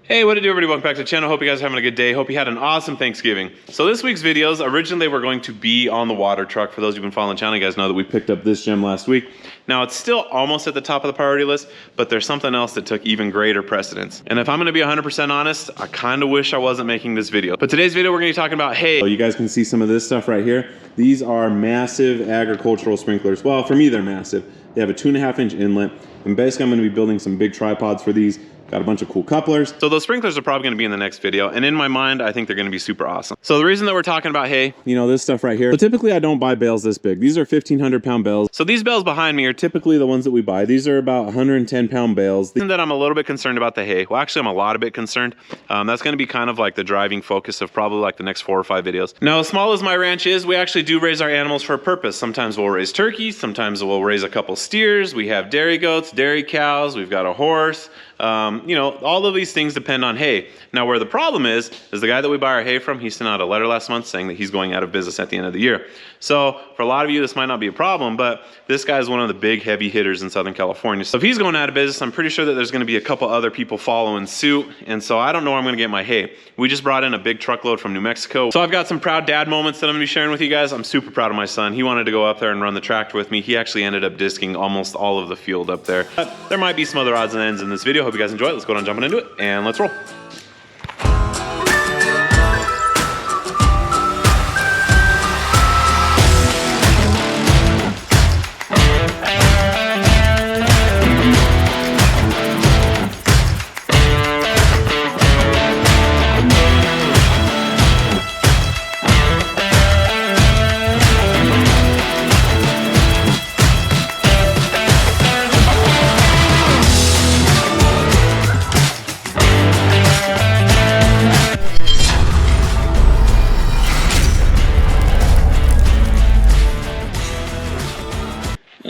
Hey, what to do, everybody? Welcome back to the channel. Hope you guys are having a good day. Hope you had an awesome Thanksgiving. So this week's videos, originally were going to be on the water truck. For those who've been following the channel, you guys know that we picked up this gem last week. Now it's still almost at the top of the priority list, but there's something else that took even greater precedence. And if I'm gonna be 100% honest, I kind of wish I wasn't making this video. But today's video, we're gonna be talking about hay. So you guys can see some of this stuff right here. These are massive agricultural sprinklers. Well, for me, they're massive. They have a 2.5-inch inlet. And basically, I'm gonna be building some big tripods for these. Got a bunch of cool couplers. So those sprinklers are probably gonna be in the next video. And in my mind, I think they're gonna be super awesome. So the reason that we're talking about hay, you know, this stuff right here. So typically I don't buy bales this big. These are 1,500-pound bales. So these bales behind me are typically the ones that we buy. These are about 110-pound bales. The reason that I'm a little bit concerned about the hay, well, actually I'm a lot of bit concerned. That's gonna be kind of like the driving focus of probably like the next 4 or 5 videos. Now, as small as my ranch is, we actually do raise our animals for a purpose. Sometimes we'll raise turkeys, sometimes we'll raise a couple steers. We have dairy goats, dairy cows, we've got a horse. You know, all of these things depend on hay. Now, where the problem is the guy that we buy our hay from, he sent out a letter last month saying that he's going out of business at the end of the year. So for a lot of you, this might not be a problem, but this guy is one of the big heavy hitters in Southern California. So if he's going out of business, I'm pretty sure that there's going to be a couple other people following suit. And so I don't know where I'm going to get my hay. We just brought in a big truckload from New Mexico. So I've got some proud dad moments that I'm going to be sharing with you guys. I'm super proud of my son. He wanted to go up there and run the tractor with me. He actually ended up disking almost all of the field up there. But there might be some other odds and ends in this video. Hope you guys enjoy it. Let's go on jumping into it and let's roll.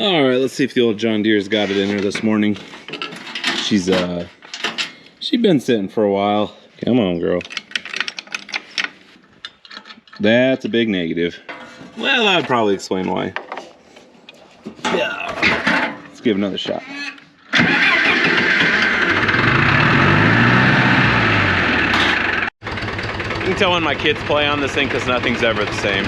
All right, let's see if the old John Deere's got it in her this morning. She's been sitting for a while. Come on, girl. That's a big negative. Well, that would probably explain why. Yeah. Let's give it another shot. You can tell when my kids play on this thing because nothing's ever the same.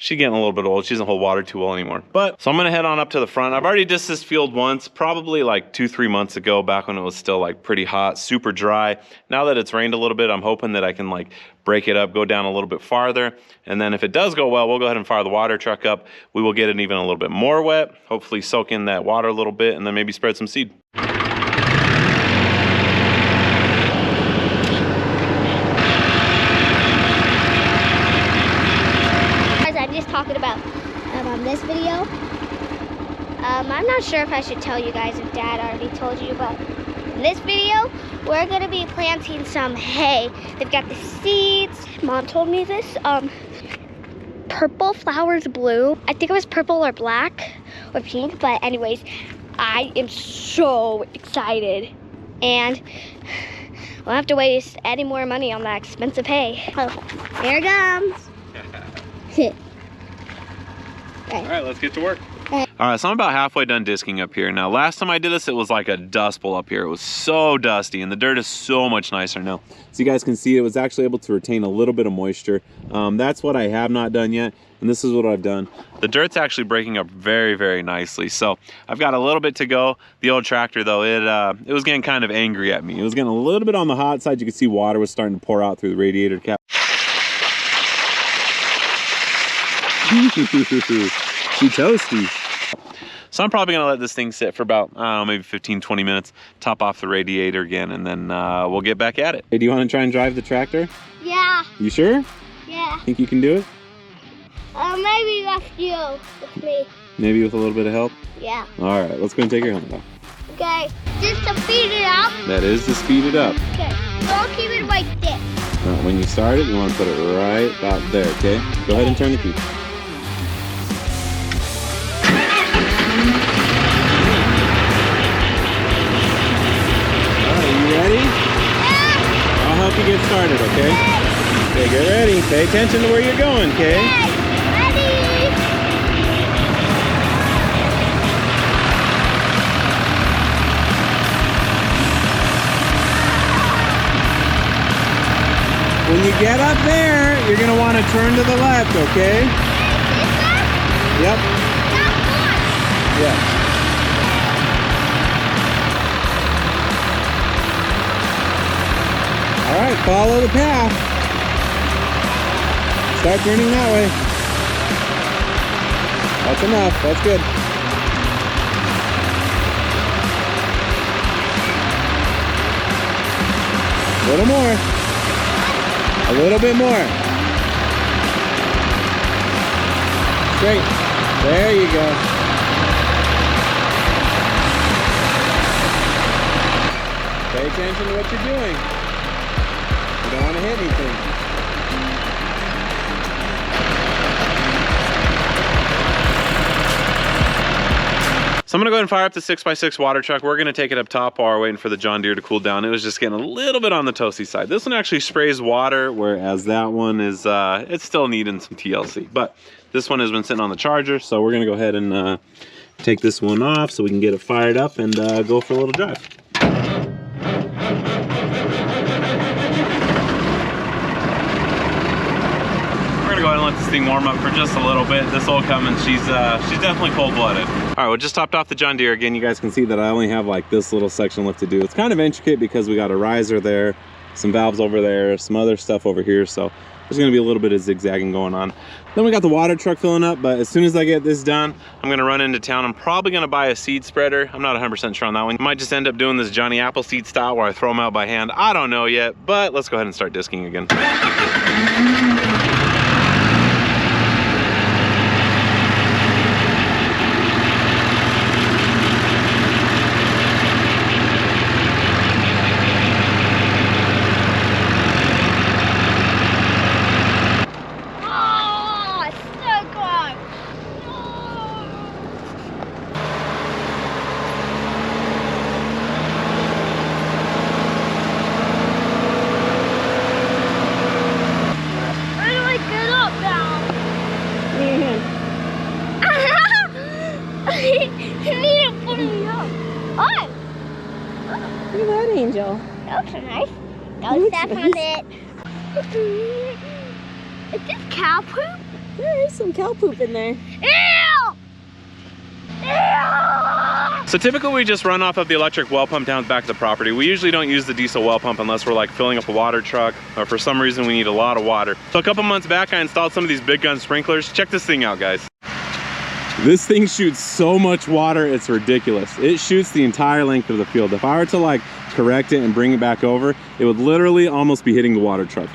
She's getting a little bit old. She doesn't hold water too well anymore. But, so I'm gonna head on up to the front. I've already dissed this field once, probably like 2-3 months ago, back when it was still like pretty hot, super dry. Now that it's rained a little bit, I'm hoping that I can like break it up, go down a little bit farther. And then if it does go well, we'll go ahead and fire the water truck up. We will get it even a little bit more wet, hopefully soak in that water a little bit, and then maybe spread some seed. Talking about this video. I'm not sure if I should tell you guys if Dad already told you, but in this video we're gonna be planting some hay. They've got the seeds. Mom told me this. Purple flowers bloom. I think it was purple or black or pink, but anyways, I am so excited, and we'll have to waste any more money on that expensive hay. Oh, here it comes. All right, let's get to work. All right, so I'm about halfway done disking up here. Now, last time I did this, it was like a dust bowl up here. It was so dusty, and the dirt is so much nicer now. So you guys can see it was actually able to retain a little bit of moisture. That's what I have not done yet, and this is what I've done. The dirt's actually breaking up very, very nicely. So I've got a little bit to go. The old tractor, though, it was getting kind of angry at me. It was getting a little bit on the hot side. You could see water was starting to pour out through the radiator cap. She toasty. So I'm probably gonna let this thing sit for about, I don't know, maybe 15-20 minutes, top off the radiator again, and then we'll get back at it. Hey, do you want to try and drive the tractor? Yeah. You sure? Yeah. Think you can do it? Maybe with me. Maybe with a little bit of help? Yeah. All right, let's go and take your helmet off. Okay, just to speed it up. That is to speed it up. Okay, so I'll keep it like this. When you start it, you want to put it right about there, okay? Go ahead and turn the key. All right, you ready? Yeah. I'll help you get started, okay? Okay, get ready. Pay attention to where you're going, okay? Okay, ready. When you get up there, you're gonna want to turn to the left, okay? Yep. Yeah. All right, follow the path. Start turning that way. That's enough. That's good. A little more. A little bit more. Straight. There you go. Pay attention to what you're doing. You don't want to hit anything. So I'm gonna go ahead and fire up the 6x6 water truck. We're gonna take it up top while we're waiting for the John Deere to cool down. It was just getting a little bit on the toasty side. This one actually sprays water, whereas that one is, it's still needing some TLC. But this one has been sitting on the charger, so we're gonna go ahead and take this one off so we can get it fired up and go for a little drive. Go ahead and let this thing warm up for just a little bit. This old Cummins, she's definitely cold-blooded. All right, well, just topped off the John Deere. Again, you guys can see that I only have like this little section left to do. It's kind of intricate because we got a riser there, some valves over there, some other stuff over here. So there's gonna be a little bit of zigzagging going on. Then we got the water truck filling up, but as soon as I get this done, I'm gonna run into town. I'm probably gonna buy a seed spreader. I'm not 100% sure on that one. I might just end up doing this Johnny Appleseed style where I throw them out by hand. I don't know yet, but let's go ahead and start disking again. Look at that, Angel. That looks nice. Don't step on it. Is this cow poop? There is some cow poop in there. Ew! Ew! So typically we just run off of the electric well pump down the back of the property. We usually don't use the diesel well pump unless we're like filling up a water truck or for some reason we need a lot of water. So a couple months back I installed some of these big gun sprinklers. Check this thing out, guys. This thing shoots so much water, it's ridiculous. It shoots the entire length of the field. If I were to like correct it and bring it back over, it would literally almost be hitting the water truck.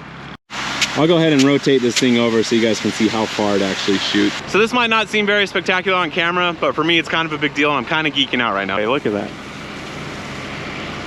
I'll go ahead and rotate this thing over so you guys can see how far it actually shoots. So this might not seem very spectacular on camera, but for me it's kind of a big deal and I'm kind of geeking out right now. Hey, look at that.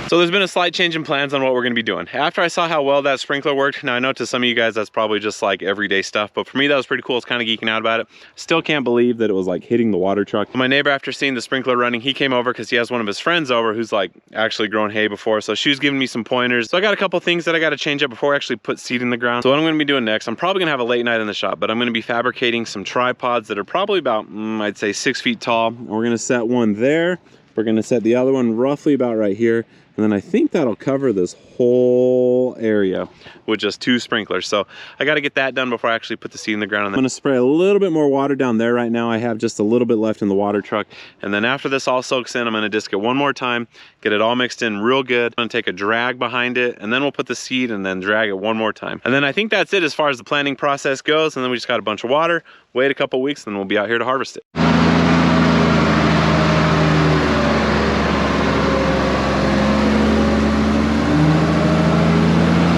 So there's been a slight change in plans on what we're gonna be doing. After I saw how well that sprinkler worked, now I know to some of you guys that's probably just like everyday stuff, but for me that was pretty cool. I was kind of geeking out about it. Still can't believe that it was like hitting the water truck. My neighbor, after seeing the sprinkler running, he came over because he has one of his friends over who's like actually grown hay before. So she was giving me some pointers. So I got a couple things that I got to change up before I actually put seed in the ground. So what I'm gonna be doing next, I'm probably gonna have a late night in the shop, but I'm gonna be fabricating some tripods that are probably about, I'd say 6 feet tall. We're gonna set one there. We're gonna set the other one roughly about right here. And then I think that'll cover this whole area with just 2 sprinklers. So I got to get that done before I actually put the seed in the ground. I'm going to spray a little bit more water down there right now. I have just a little bit left in the water truck. And then after this all soaks in, I'm going to disc it one more time, get it all mixed in real good. I'm going to take a drag behind it and then we'll put the seed and then drag it one more time. And then I think that's it as far as the planting process goes. And then we just got a bunch of water, wait a couple weeks, and then we'll be out here to harvest it.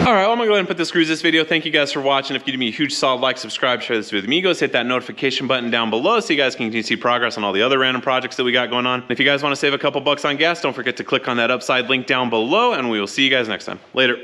All right, well, I'm gonna go ahead and put this screws this video. Thank you guys for watching. If you give me a huge solid like, subscribe, share this with amigos, hit that notification button down below so you guys can continue to see progress on all the other random projects that we got going on. And if you guys want to save a couple bucks on gas, don't forget to click on that upside link down below and we will see you guys next time. Later.